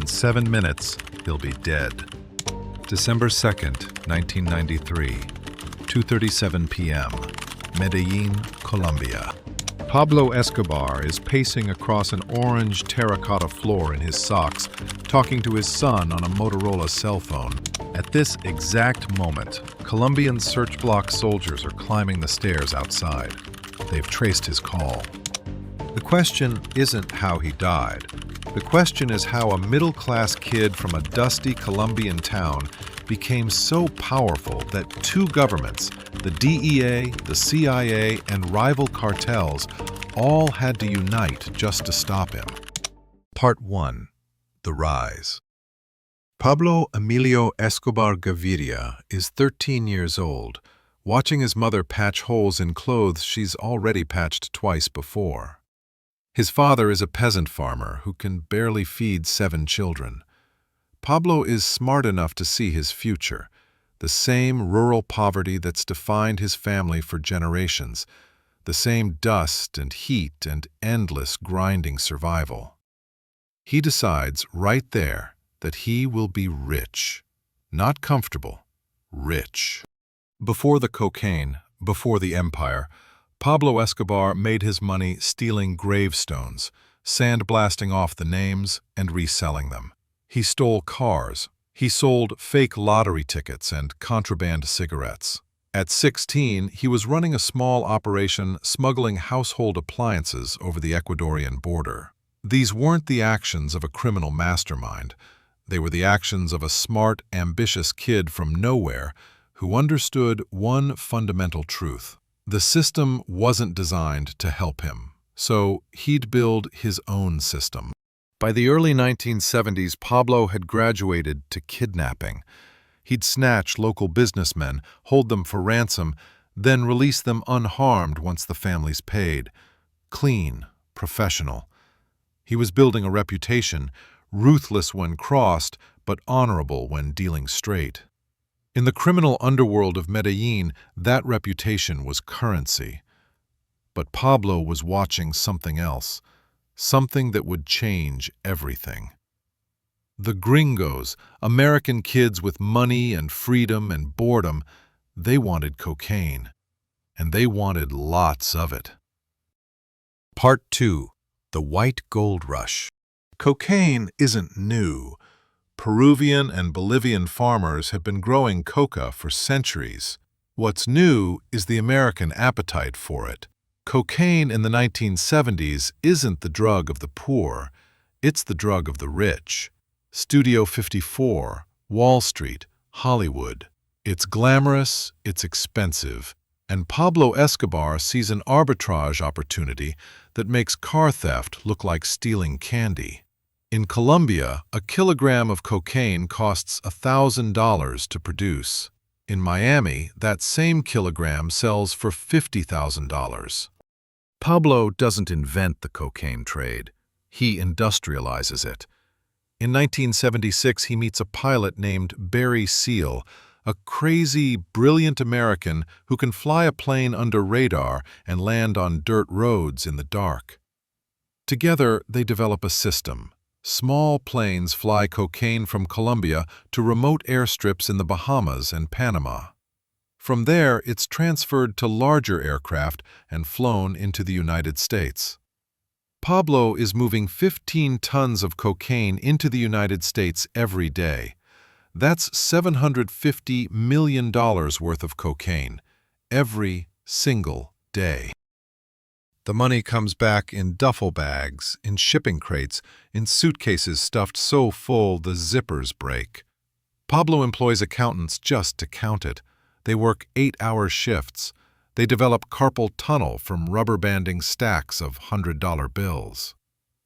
In 7 minutes, he'll be dead. December 2nd, 1993, 2:37 p.m., Medellín, Colombia. Pablo Escobar is pacing across an orange terracotta floor in his socks, talking to his son on a Motorola cell phone. At this exact moment, Colombian search block soldiers are climbing the stairs outside. They've traced his call. The question isn't how he died. The question is how a middle-class kid from a dusty Colombian town became so powerful that 2 governments, the DEA, the CIA, and rival cartels, all had to unite just to stop him. Part 1. The Rise. Pablo Emilio Escobar Gaviria is 13 years old, watching his mother patch holes in clothes she's already patched twice before. His father is a peasant farmer who can barely feed 7 children. Pablo is smart enough to see his future, the same rural poverty that's defined his family for generations, the same dust and heat and endless grinding survival. He decides right there that he will be rich, not comfortable, rich. Before the cocaine, before the empire, Pablo Escobar made his money stealing gravestones, sandblasting off the names and reselling them. He stole cars. He sold fake lottery tickets and contraband cigarettes. At 16, he was running a small operation smuggling household appliances over the Ecuadorian border. These weren't the actions of a criminal mastermind. They were the actions of a smart, ambitious kid from nowhere who understood one fundamental truth. The system wasn't designed to help him, so he'd build his own system. By the early 1970s, Pablo had graduated to kidnapping. He'd snatch local businessmen, hold them for ransom, then release them unharmed once the families paid. Clean, professional. He was building a reputation, ruthless when crossed, but honorable when dealing straight. In the criminal underworld of Medellín, that reputation was currency. But Pablo was watching something else, something that would change everything. The gringos, American kids with money and freedom and boredom, they wanted cocaine, and they wanted lots of it. Part 2. The White Gold Rush. Cocaine isn't new. Peruvian and Bolivian farmers had been growing coca for centuries. What's new is the American appetite for it. Cocaine in the 1970s isn't the drug of the poor, it's the drug of the rich. Studio 54, Wall Street, Hollywood. It's glamorous, it's expensive, and Pablo Escobar sees an arbitrage opportunity that makes car theft look like stealing candy. In Colombia, a kilogram of cocaine costs $1,000 to produce. In Miami, that same kilogram sells for $50,000. Pablo doesn't invent the cocaine trade. He industrializes it. In 1976, he meets a pilot named Barry Seal, a crazy, brilliant American who can fly a plane under radar and land on dirt roads in the dark. Together, they develop a system. Small planes fly cocaine from Colombia to remote airstrips in the Bahamas and Panama. From there, it's transferred to larger aircraft and flown into the United States. Pablo is moving 15 tons of cocaine into the United States every day. That's $750 million worth of cocaine, every single day. The money comes back in duffel bags, in shipping crates, in suitcases stuffed so full the zippers break. Pablo employs accountants just to count it. They work 8-hour shifts. They develop carpal tunnel from rubber banding stacks of $100 bills.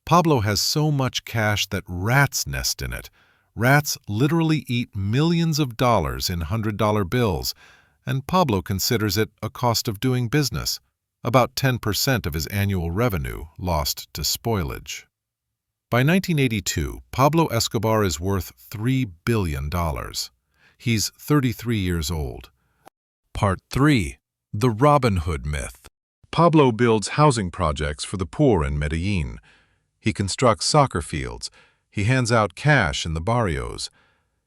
Pablo has so much cash that rats nest in it. Rats literally eat millions of dollars in $100 bills, and Pablo considers it a cost of doing business. About 10% of his annual revenue lost to spoilage. By 1982, Pablo Escobar is worth $3 billion. He's 33 years old. Part 3. The Robin Hood Myth. Pablo builds housing projects for the poor in Medellín. He constructs soccer fields. He hands out cash in the barrios.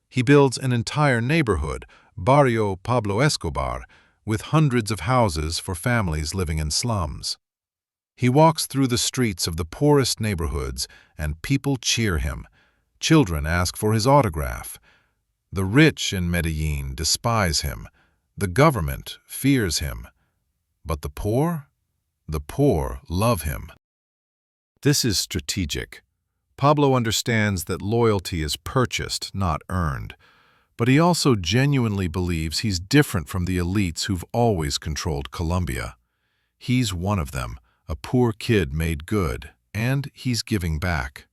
He builds an entire neighborhood, Barrio Pablo Escobar, with hundreds of houses for families living in slums. He walks through the streets of the poorest neighborhoods, and people cheer him. Children ask for his autograph. The rich in Medellín despise him. The government fears him. But the poor love him. This is strategic. Pablo understands that loyalty is purchased, not earned. But he also genuinely believes he's different from the elites who've always controlled Colombia. He's one of them, a poor kid made good, and he's giving back.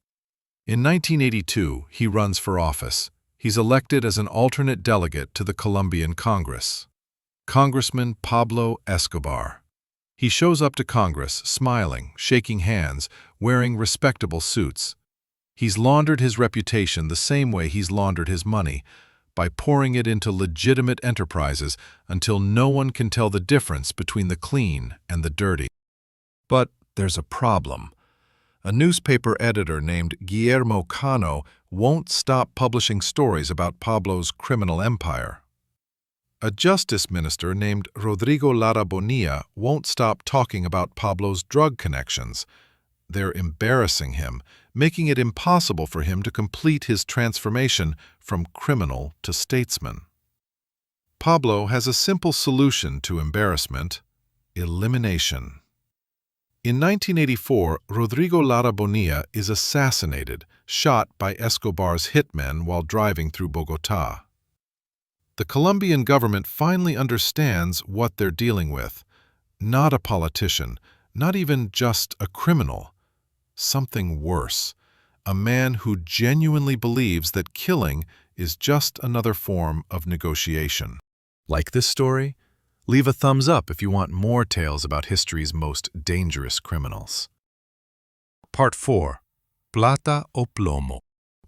In 1982, he runs for office. He's elected as an alternate delegate to the Colombian Congress. Congressman Pablo Escobar. He shows up to Congress, smiling, shaking hands, wearing respectable suits. He's laundered his reputation the same way he's laundered his money, by pouring it into legitimate enterprises until no one can tell the difference between the clean and the dirty. But there's a problem. A newspaper editor named Guillermo Cano won't stop publishing stories about Pablo's criminal empire. A justice minister named Rodrigo Lara Bonilla won't stop talking about Pablo's drug connections. They're embarrassing him, making it impossible for him to complete his transformation from criminal to statesman. Pablo has a simple solution to embarrassment: elimination. In 1984, Rodrigo Lara Bonilla is assassinated, shot by Escobar's hitmen while driving through Bogotá. The Colombian government finally understands what they're dealing with. Not a politician, not even just a criminal. Something worse. A man who genuinely believes that killing is just another form of negotiation. Like this story? Leave a thumbs up if you want more tales about history's most dangerous criminals. Part 4. Plata o plomo.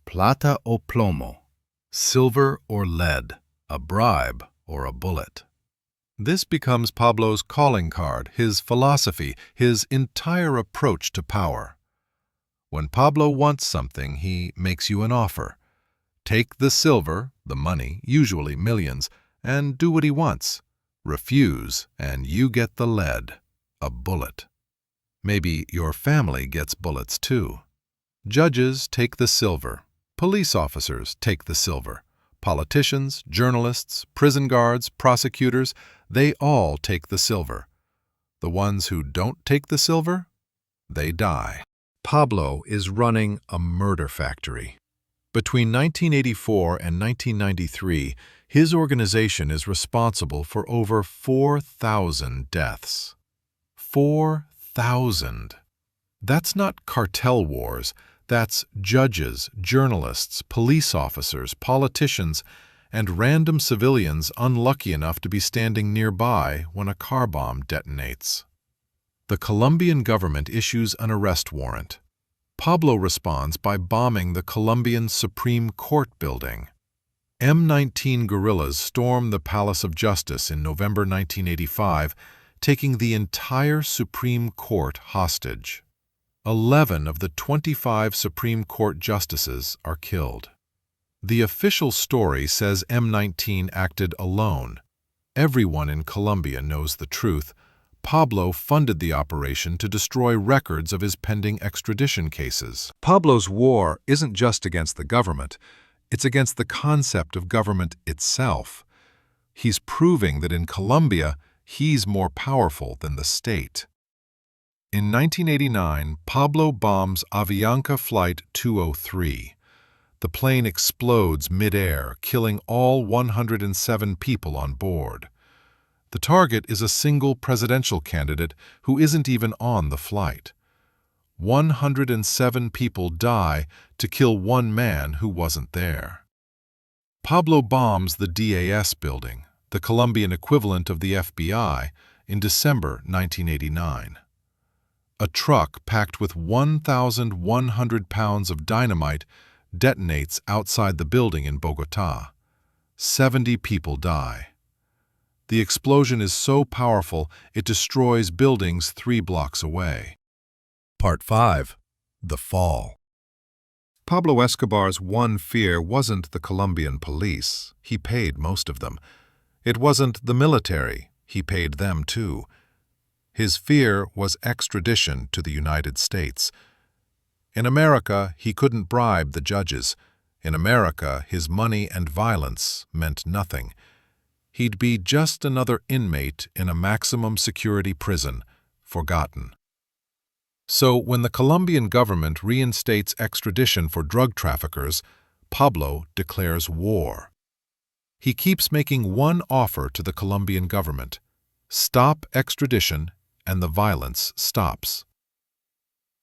Plata o plomo. Silver or lead. A bribe or a bullet. This becomes Pablo's calling card, his philosophy, his entire approach to power. When Pablo wants something, he makes you an offer. Take the silver, the money, usually millions, and do what he wants. Refuse, and you get the lead, a bullet. Maybe your family gets bullets too. Judges take the silver. Police officers take the silver. Politicians, journalists, prison guards, prosecutors, they all take the silver. The ones who don't take the silver, they die. Pablo is running a murder factory. Between 1984 and 1993, his organization is responsible for over 4,000 deaths. 4,000. That's not cartel wars. That's judges, journalists, police officers, politicians, and random civilians unlucky enough to be standing nearby when a car bomb detonates. The Colombian government issues an arrest warrant. Pablo responds by bombing the Colombian Supreme Court building. M-19 guerrillas storm the Palace of Justice in November 1985, taking the entire Supreme Court hostage. 11 of the 25 Supreme Court justices are killed. The official story says M-19 acted alone. Everyone in Colombia knows the truth. Pablo funded the operation to destroy records of his pending extradition cases. Pablo's war isn't just against the government. It's against the concept of government itself. He's proving that in Colombia, he's more powerful than the state. In 1989, Pablo bombs Avianca Flight 203. The plane explodes mid-air, killing all 107 people on board. The target is a single presidential candidate who isn't even on the flight. 107 people die to kill one man who wasn't there. Pablo bombs the DAS building, the Colombian equivalent of the FBI, in December 1989. A truck packed with 1,100 pounds of dynamite detonates outside the building in Bogotá. 70 people die. The explosion is so powerful it destroys buildings 3 blocks away. Part 5. The Fall. Pablo Escobar's one fear wasn't the Colombian police. He paid most of them. It wasn't the military. He paid them too. His fear was extradition to the United States. In America, he couldn't bribe the judges. In America, his money and violence meant nothing. He'd be just another inmate in a maximum security prison, forgotten. So when the Colombian government reinstates extradition for drug traffickers, Pablo declares war. He keeps making one offer to the Colombian government: stop extradition and the violence stops.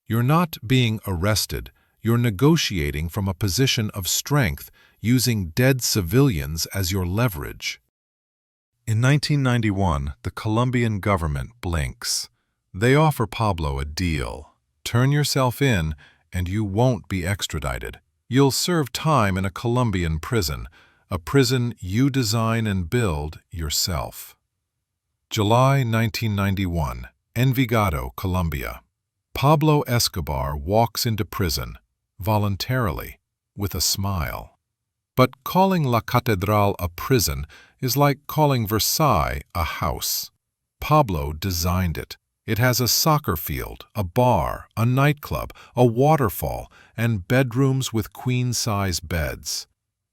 You're not being arrested, you're negotiating from a position of strength, using dead civilians as your leverage. In 1991, the Colombian government blinks. They offer Pablo a deal. Turn yourself in and you won't be extradited. You'll serve time in a Colombian prison, a prison you design and build yourself. July 1991, Envigado, Colombia. Pablo Escobar walks into prison, voluntarily, with a smile. But calling La Catedral a prison is like calling Versailles a house. Pablo designed it. It has a soccer field, a bar, a nightclub, a waterfall, and bedrooms with queen-size beds.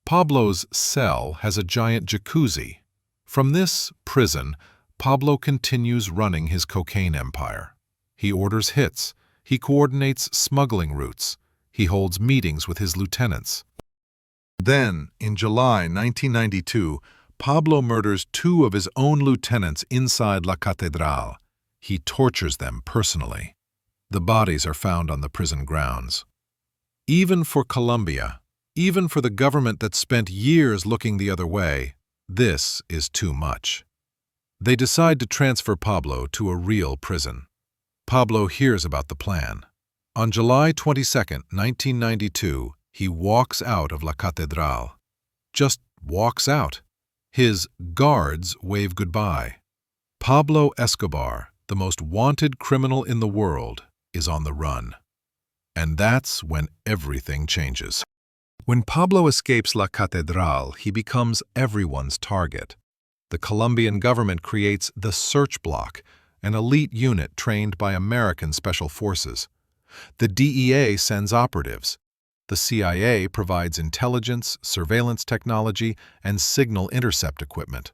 Pablo's cell has a giant jacuzzi. From this prison, Pablo continues running his cocaine empire. He orders hits. He coordinates smuggling routes. He holds meetings with his lieutenants. Then, in July 1992, Pablo murders 2 of his own lieutenants inside La Catedral. He tortures them personally. The bodies are found on the prison grounds. Even for Colombia, even for the government that spent years looking the other way, this is too much. They decide to transfer Pablo to a real prison. Pablo hears about the plan. On July 22, 1992, he walks out of La Catedral. Just walks out. His guards wave goodbye. Pablo Escobar, the most wanted criminal in the world, is on the run. And that's when everything changes. When Pablo escapes La Catedral, he becomes everyone's target. The Colombian government creates the Search Block, an elite unit trained by American special forces. The DEA sends operatives. The CIA provides intelligence, surveillance technology, and signal intercept equipment.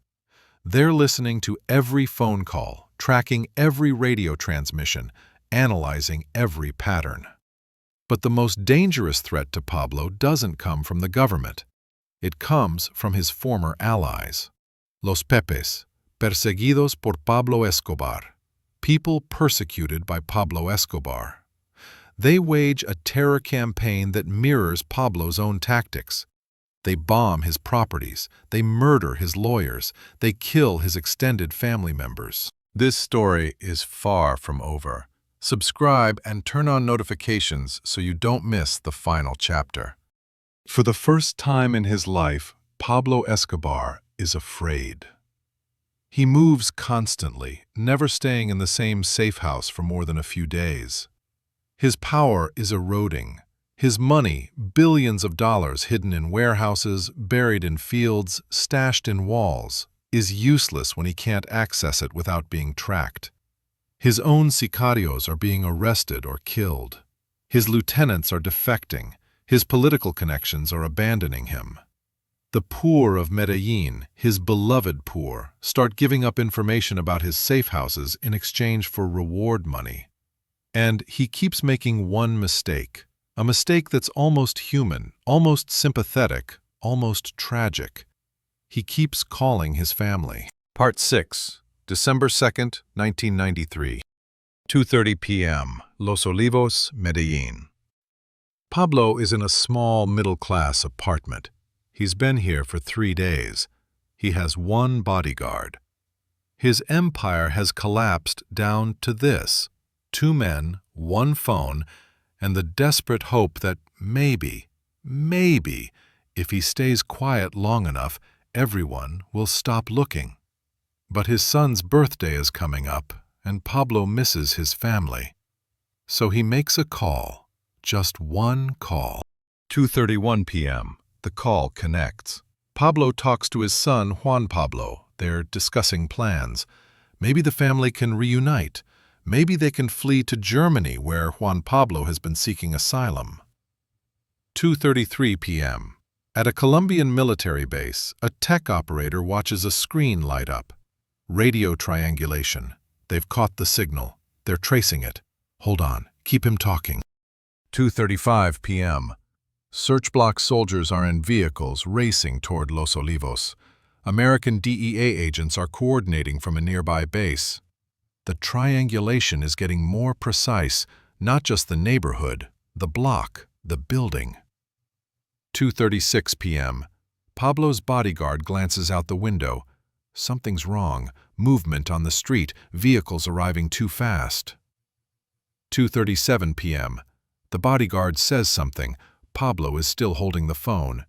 They're listening to every phone call, tracking every radio transmission, analyzing every pattern. But the most dangerous threat to Pablo doesn't come from the government. It comes from his former allies. Los Pepes, perseguidos por Pablo Escobar. People persecuted by Pablo Escobar. They wage a terror campaign that mirrors Pablo's own tactics. They bomb his properties, they murder his lawyers, they kill his extended family members. This story is far from over. Subscribe and turn on notifications so you don't miss the final chapter. For the first time in his life, Pablo Escobar is afraid. He moves constantly, never staying in the same safe house for more than a few days. His power is eroding. His money, billions of dollars hidden in warehouses, buried in fields, stashed in walls, is useless when he can't access it without being tracked. His own sicarios are being arrested or killed. His lieutenants are defecting. His political connections are abandoning him. The poor of Medellín, his beloved poor, start giving up information about his safe houses in exchange for reward money. And he keeps making one mistake, a mistake that's almost human, almost sympathetic, almost tragic. He keeps calling his family. Part 6, December 2nd, 1993, 2:30 p.m., Los Olivos, Medellín. Pablo is in a small middle-class apartment. He's been here for 3 days. He has one bodyguard. His empire has collapsed down to this: 2 men, 1 phone, and the desperate hope that maybe, if he stays quiet long enough, everyone will stop looking. But his son's birthday is coming up, and Pablo misses his family. So he makes a call, just one call. 2:31 p.m. The call connects. Pablo talks to his son, Juan Pablo. They're discussing plans. Maybe the family can reunite. Maybe they can flee to Germany, where Juan Pablo has been seeking asylum. 2:33 p.m. At a Colombian military base, a tech operator watches a screen light up. Radio triangulation. They've caught the signal. They're tracing it. Hold on. Keep him talking. 2:35 p.m. Search block soldiers are in vehicles racing toward Los Olivos. American DEA agents are coordinating from a nearby base. The triangulation is getting more precise, not just the neighborhood, the block, the building. 2:36 p.m. Pablo's bodyguard glances out the window. Something's wrong. Movement on the street, vehicles arriving too fast. 2:37 p.m. The bodyguard says something. Pablo is still holding the phone.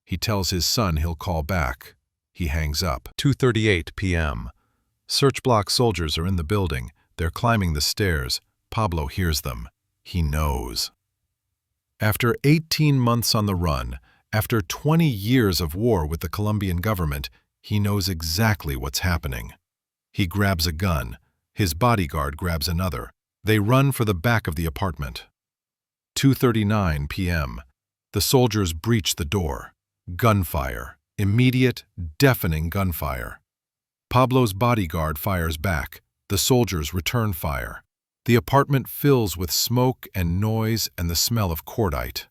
He tells his son he'll call back. He hangs up. 2:38 p.m. Search block soldiers are in the building. They're climbing the stairs. Pablo hears them. He knows. After 18 months on the run, after 20 years of war with the Colombian government, he knows exactly what's happening. He grabs a gun. His bodyguard grabs another. They run for the back of the apartment. 2:39 p.m. The soldiers breach the door. Gunfire. Immediate, deafening gunfire. Pablo's bodyguard fires back. The soldiers return fire. The apartment fills with smoke and noise and the smell of cordite.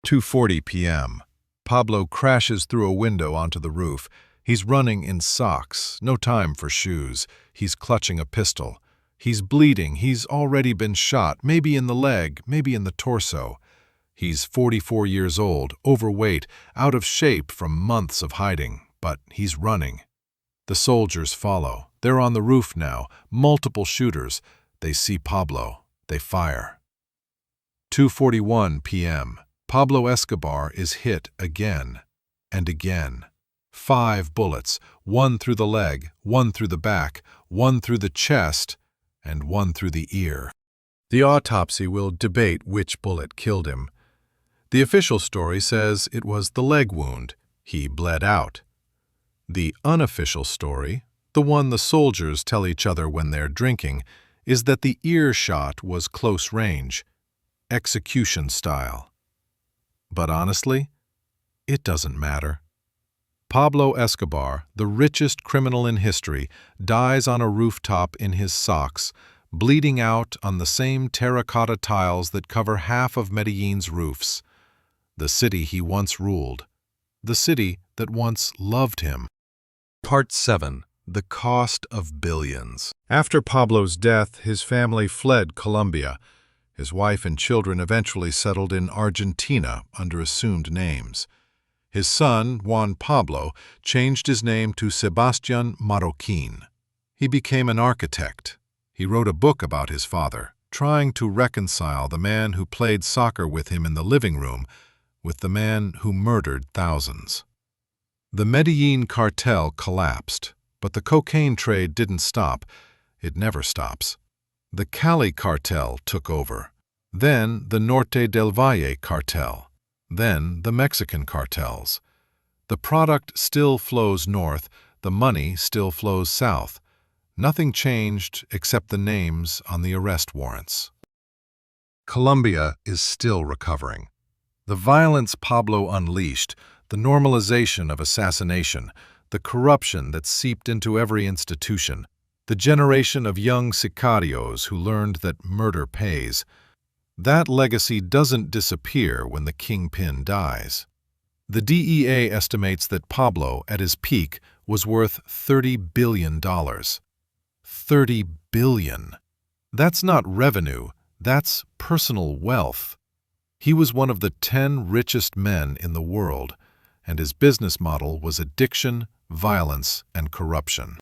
2:40 p.m. Pablo crashes through a window onto the roof. He's running in socks, no time for shoes. He's clutching a pistol. He's bleeding. He's already been shot, maybe in the leg, maybe in the torso. He's 44 years old, overweight, out of shape from months of hiding, but he's running. The soldiers follow. They're on the roof now, multiple shooters. They see Pablo. They fire. 2:41 p.m. Pablo Escobar is hit again and again. 5 bullets, one through the leg, one through the back, one through the chest, and one through the ear. The autopsy will debate which bullet killed him. The official story says it was the leg wound. He bled out. The unofficial story, the one the soldiers tell each other when they're drinking, is that the ear shot was close range, execution style. But honestly, it doesn't matter. Pablo Escobar, the richest criminal in history, dies on a rooftop in his socks, bleeding out on the same terracotta tiles that cover half of Medellin's roofs. The city he once ruled. The city that once loved him. Part 7. The Cost of Billions. After Pablo's death, his family fled Colombia. His wife and children eventually settled in Argentina under assumed names. His son, Juan Pablo, changed his name to Sebastián Marroquín. He became an architect. He wrote a book about his father, trying to reconcile the man who played soccer with him in the living room with the man who murdered thousands. The Medellín Cartel collapsed, but the cocaine trade didn't stop. It never stops. The Cali Cartel took over. Then the Norte del Valle Cartel. Then the Mexican cartels. The product still flows north, the money still flows south. Nothing changed except the names on the arrest warrants. Colombia is still recovering. The violence Pablo unleashed, the normalization of assassination, the corruption that seeped into every institution, the generation of young sicarios who learned that murder pays, that legacy doesn't disappear when the kingpin dies. The DEA estimates that Pablo, at his peak, was worth $30 billion. $30 billion. That's not revenue, that's personal wealth. He was one of the 10 richest men in the world, and his business model was addiction, violence, and corruption.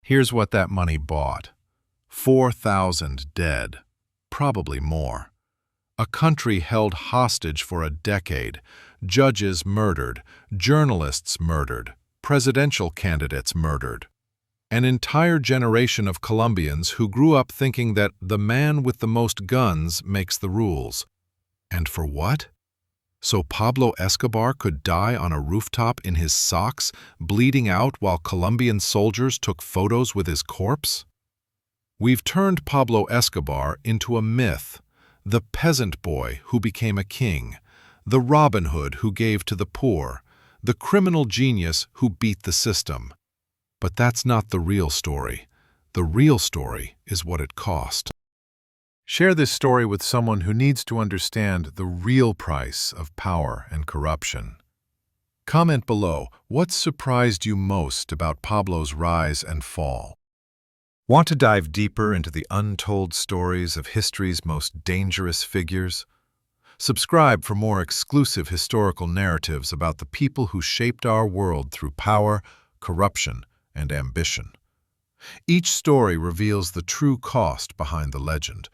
Here's what that money bought. 4,000 dead. Probably more. A country held hostage for a decade, judges murdered, journalists murdered, presidential candidates murdered. An entire generation of Colombians who grew up thinking that the man with the most guns makes the rules. And for what? So Pablo Escobar could die on a rooftop in his socks, bleeding out while Colombian soldiers took photos with his corpse? We've turned Pablo Escobar into a myth, the peasant boy who became a king, the Robin Hood who gave to the poor, the criminal genius who beat the system. But that's not the real story. The real story is what it cost. Share this story with someone who needs to understand the real price of power and corruption. Comment below, what surprised you most about Pablo's rise and fall? Want to dive deeper into the untold stories of history's most dangerous figures? Subscribe for more exclusive historical narratives about the people who shaped our world through power, corruption, and ambition. Each story reveals the true cost behind the legend,